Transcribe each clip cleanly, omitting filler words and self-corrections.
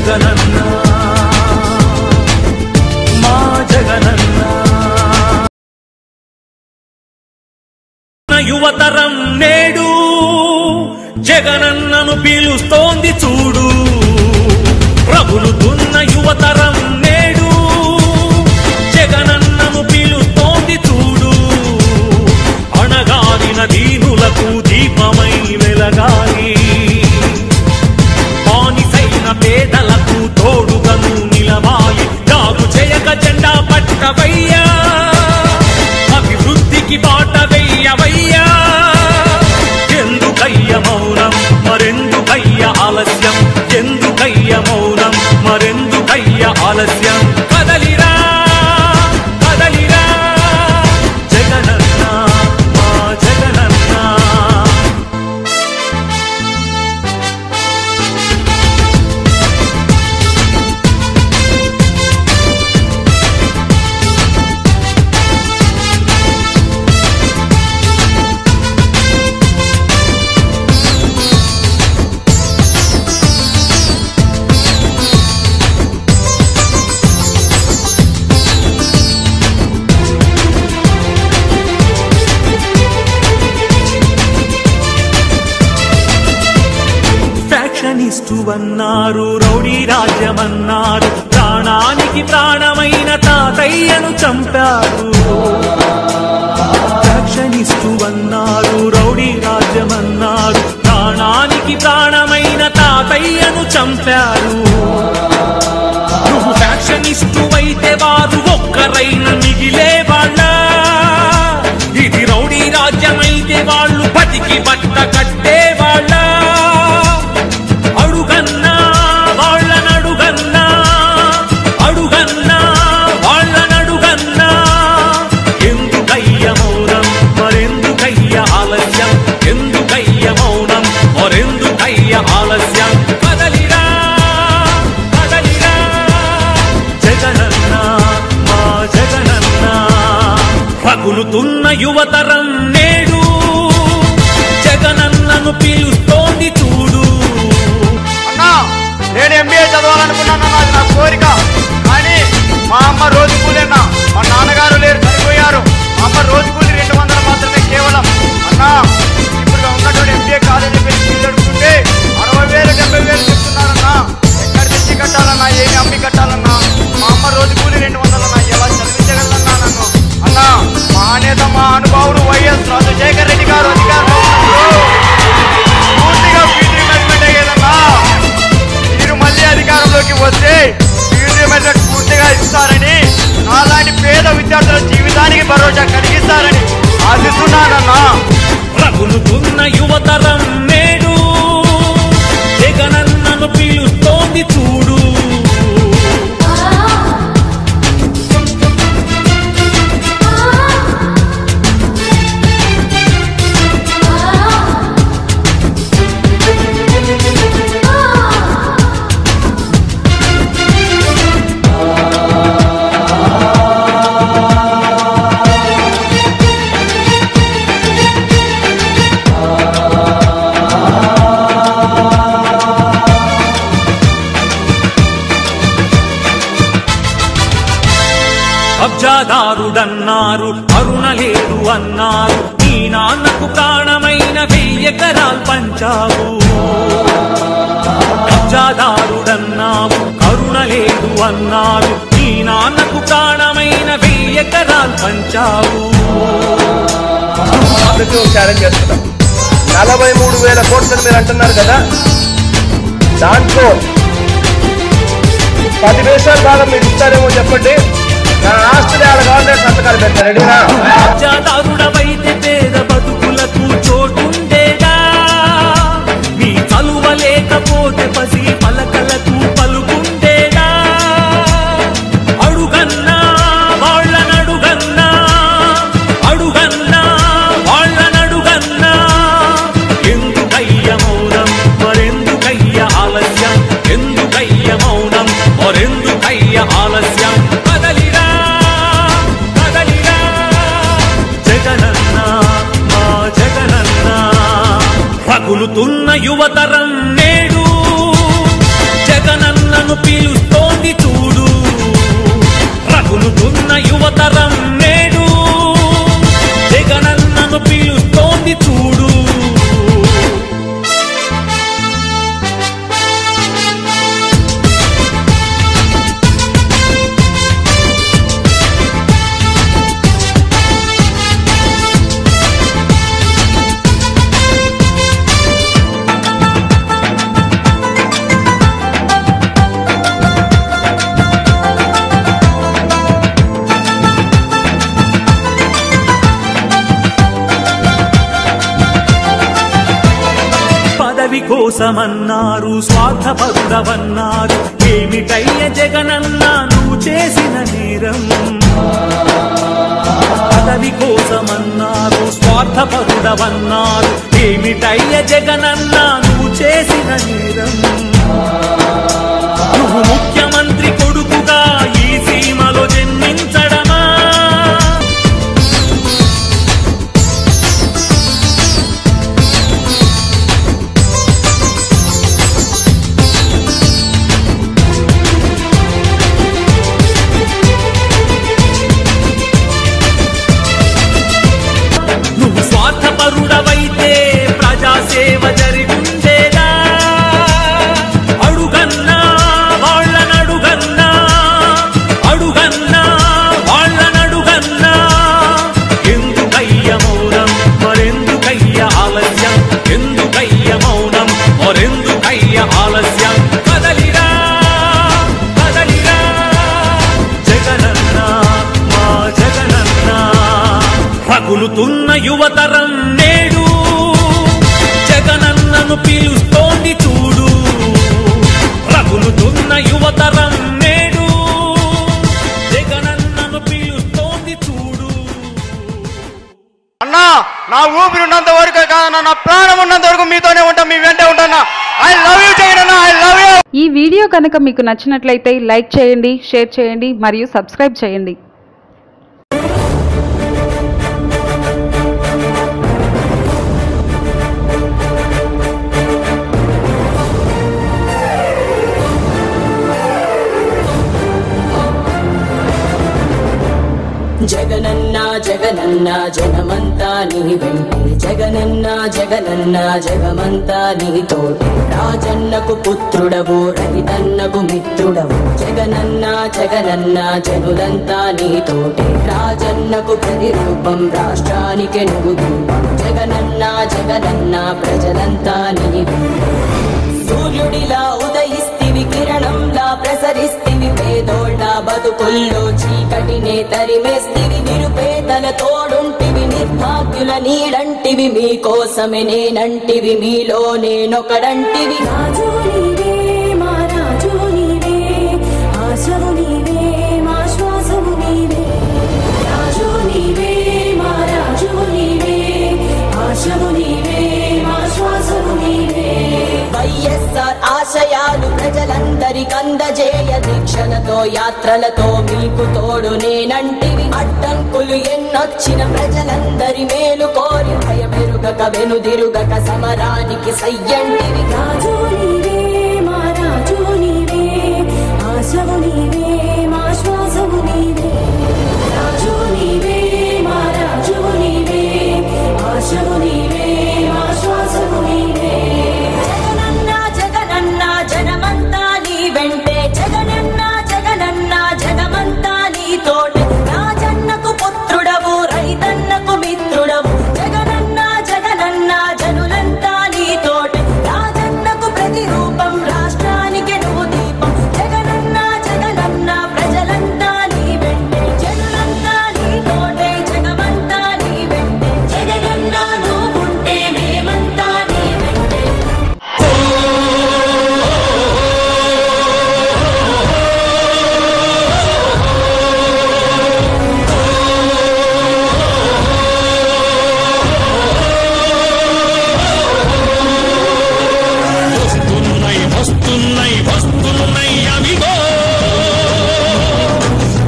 జగనన్న మా జగనన్న యువతరం నేడు జగనన్నను పిలుస్తోంది చూడు ప్రబులుతున్న యువతరం నేడు జగనన్నను పిలుస్తోంది చూడు అణగారిన దీనులకు దీపమై వెలగాలి బానిసైన పేదలకు తోడుగను నిలవాలి జాగు చేయక జెండా పట్టవయ్యా అభివృద్ధికి బాట వెయ్యవయ్యా ఎందుకయ్య మౌనం మరెందుకయ్య ఆలస్యం ఎందుకయ్య మౌనం మరెందుకయ్య ఆలస్యం కదలిరా కదలిరా జగనన్న మా జగనన్న అన్నారు రౌడీ రాజ్యమన్నారు ప్రాణానికి ప్రాణమైన తాతయ్యను చంపారు ఫ్యాక్షనిస్టు అన్నారు రౌడీ రాజ్యమన్నారు ప్రాణానికి ప్రాణమైన తాతయ్యను చంపారు నువ్వు ఫ్యాక్షనిస్టు అయితే వారు ఒక్కరైన మిగిలే వాళ్ళ ఇది రౌడీ రాజ్యమైతే వాళ్ళు బతికి బట్ట కట్టే వాళ్ళ అడుగన్నా వాళ్ళనడుగన్నా అడుగన్నా వాళ్ళనడుగన్నా ఎందుకయ్య మౌనం మరెందుకయ్య ఆలస్యం ఎందుకయ్య మౌనం మరెందుకయ్య ఆలస్యం కదలిరా కదలిరా జగనన్న మా జగనన్న రగులుతున్న యువతరం నేడు జగనన్నను పిలుస్తోంది చూడు నేను ఎంబీఏ చదవాలనుకున్నాను అది నా కోరిక కానీ మా అమ్మ రోజు కూలేనా మా నాన్నగారు లేరు చనిపోయారు మా అమ్మ రోజు కూలి 200 మాత్రమే కేవలం అన్నా ఇప్పుడు ఉన్నటువంటి ఎంబీఏ కాలేజీ ఫీజు అడుగుతుంటే 60,000 70,000 చెప్తున్నారన్నా ఎక్కడి నుంచి కట్టాలన్నా ఏమి అమ్మి కట్టాలన్నా మా అమ్మ రోజు కూలి 200 అన్నా ఎలా చదివించగలన్నా నన్ను అన్నా మా నేత మా అనుభావుడు వైఎస్ రాజశేఖర రెడ్డి గారు అధికారులు పూర్తిగా ఫీజు రిమెంట్మెంట్ అయ్యేదన్నా మళ్ళీ అధికారంలోకి వస్తే ఫీజు రిమెంట్మెంట్ పూర్తిగా ఇస్తారని నాలాంటి పేద విద్యార్థుల జీవితానికి భరోసా కలిగిస్తారని ఆశిస్తున్నానన్నా రగులుతున్న యువతరం నేడు జగనన్నను పిలుస్తోంది చూడు కబ్జాదారుడన్నారు కరుణ లేదు అన్నారు నీ నాన్నకు ప్రాణమైన 1000 ఎకరాలు పంచావు కబ్జాదారుడన్నావు కరుణ లేదు అన్నారు నీ నాన్నకు ప్రాణమైన 1000 ఎకరాలు పంచావు ఛాలెంజ్ చేస్తున్నాం 43,000 కోట్లు మీరు అంటున్నారు కదా దాంట్లో 10 పైసల భాగం మీరు ఇస్తారేమో చెప్పండి నా ఆస్తిని ఆడ గవర్నమెంట్ సంతకాలు పెట్టారు కబ్జాదారుడవైతే పేద బతుకులకు చోటుండేదా నీ చలువ లేకపోతే పసి పలకలకు పలుకుండేదా అడుగన్నా వాళ్ళనడుగన్నా అడుగన్నా వాళ్ళనడుగన్నా ఎందుకయ్య మౌనం మరెందుకయ్య ఆలస్యం ఎందుకయ్య మౌనం మరెందుకయ్య ఆలస్యం కదలిరా కదలిరా జగనన్న మా జగనన్న రగులుతున్న యువతరం నేడు జగనన్నను కోసమన్నారు స్వార్థపరుడవన్నారు ఏమిటయ్య జగనన్న నువ్వు చేసిన నేరం పదవి కోసమన్నారు స్వార్థపరుడవన్నారు ఏమిటయ్య జగనన్న నువ్వు చేసిన నేరం నువ్వు ముఖ్యమంత్రి కొడుకుగా ఈ సీమలో జన్మించడమా నువ్వు స్వార్థపరుడవైతే ప్రజాసేవ జరిగుండేదా అడుగన్నా వాళ్ళనడుగన్నా అడుగన్నా వాళ్ళనడుగన్నా ఎందుకయ్య మౌనం మరెందుకయ్య ఆలస్యం ఎందుకయ్య మౌనం మరెందుకయ్య ఆలస్యం కదలిరా కదలిరా జగనన్న మా జగనన్న రగులుతున్న యువతరం నేడు జగనన్నను పిలుస్తోంది చూడు రగులుతున్న యువతరం నేడు జగనన్నను పిలుస్తోంది చూడు అన్నా నా ఊపిరి ఉన్నంత వరకు కాదన్నా నా ప్రాణం ఉన్నంత వరకు మీతోనే ఉంటా మీ వెంటే ఉంటానా I love you Jagananna I love you ఈ వీడియో కనుక మీకు నచ్చినట్లయితే లైక్ చేయండి షేర్ చేయండి మరియు సబ్స్క్రైబ్ చేయండి జగనన్న జగనన్న జగమంతా నీ వెంటే జగనన్న జగనన్న జగమంతా నీతోటి రాజన్నకు పుత్రుడవు రైతన్నకు మిత్రుడవు జగనన్న జగనన్న జనులంతా నీతోటి రాజన్నకు ప్రతిరూపం రాష్ట్రానికి నువ్వు దీపం జగనన్న జగనన్న ప్రజలంతా నీ వెంటే సూర్యుడిలా ఉదయిస్తివి కిరణంలా ప్రసరిస్తివి పేదోళ్ళ బతుకుల్లో చీకటినే తరిమేస్తివి నిరుపేదల తోడుంటివి నిర్భాగ్యుల నీడంటివి మీకోసమే నేనంటివి మీలో నేనొకడంటివి రాజు నీవే మా రాజు నీవే ఆశవు నీవే మా శ్వాసవు నీవే రాజు నీవే మా రాజు నీవే ఆశవు నీవే మా శ్వాసవు నీవే వైఎస్ఆర్ ఆశయాలు ప్రజలందరికందజేయ దీక్షలతో యాత్రలతో మీకు తోడు నేనంటివి అడ్డంకులు ఎన్నొచ్చిన ప్రజలందరి మేలు కోరి భయమెరుగక వెనుదిరుగక సమరానికి సయ్యంటివి రాజు నీవే మా రాజు నీవే ఆశవు నీవే మా శ్వాసవు నీవే రాజు నీవే మా రాజు నీవే ఆశవు నీవే మా శ్వాసవు నీవే జనమంతా నీ వెంటే జగనన్న జగనన్న జగమంతా నీతోటి రాజన్నకు పుత్రుడవు రైతన్నకు మిత్రుడవు జగనన్న జగనన్న జనులంతా నీతోటి రాజన్నకు ప్రతిరూపం రాష్ట్రానికి నువ్వు దీపం జగనన్న జగనన్న ప్రజలంతా నీ వెంటే జనులంతా నీతోటే జగమంతా నీ వెంటే జగనన్న నువ్వుంటే మేమంతా నీ వెంటే వస్తున్నాయి వస్తున్నాయి అవిగో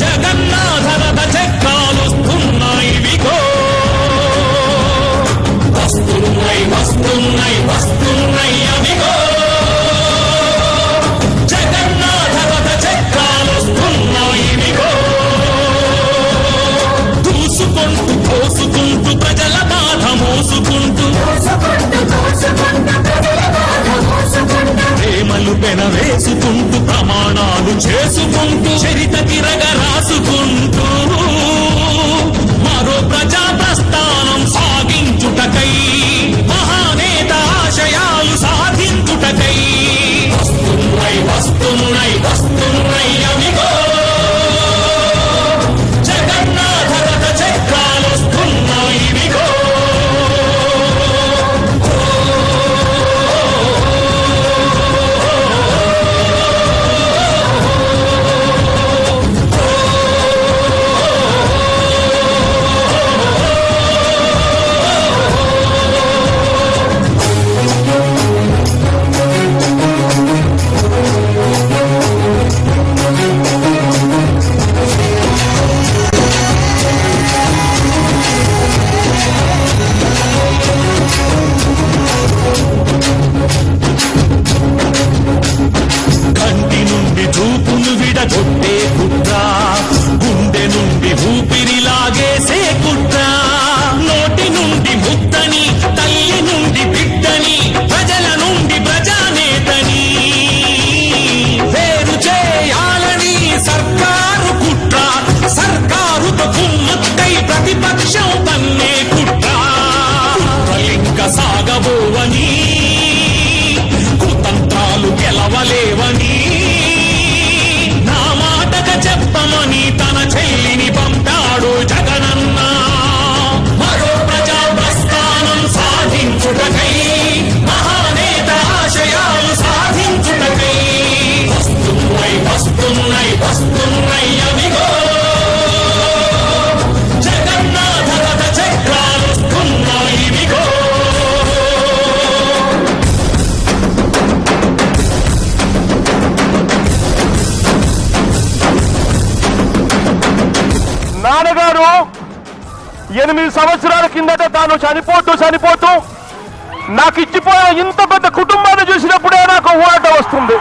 జగన్నాథ రథ చక్రాలు వస్తున్నాయి విగో వస్తున్నాయి వస్తున్నాయి వస్తున్నాయి అవిగో జగన్నాథ రథ చక్రాలు వస్తున్నాయి విగో దూసుకుంటూ కోసుకుంటూ ప్రజల బాధ మోసుకుంటూ ప్రేమలు పెనవేసుకుంటూ ప్రమాణాలు చేసుకుంటూ చరిత తిరగ రాసుకుంటూ మరో ప్రజా ప్రస్థానం సాగించుటకై మహానేత ఆశయాలు సాధించుటకై వస్తున్నాయి వస్తున్నాయి వస్తున్నాయి అవిగో జగన్నాథ రథ చక్రాలు వస్తున్నాయి విగో నాన్నగారు 8 సంవత్సరాల కిందట తాను చనిపోతూ నాకు ఇచ్చిపోయిన ఇంత పెద్ద కుటుంబాన్ని చూసినప్పుడే నాకు ఊరట వస్తుంది.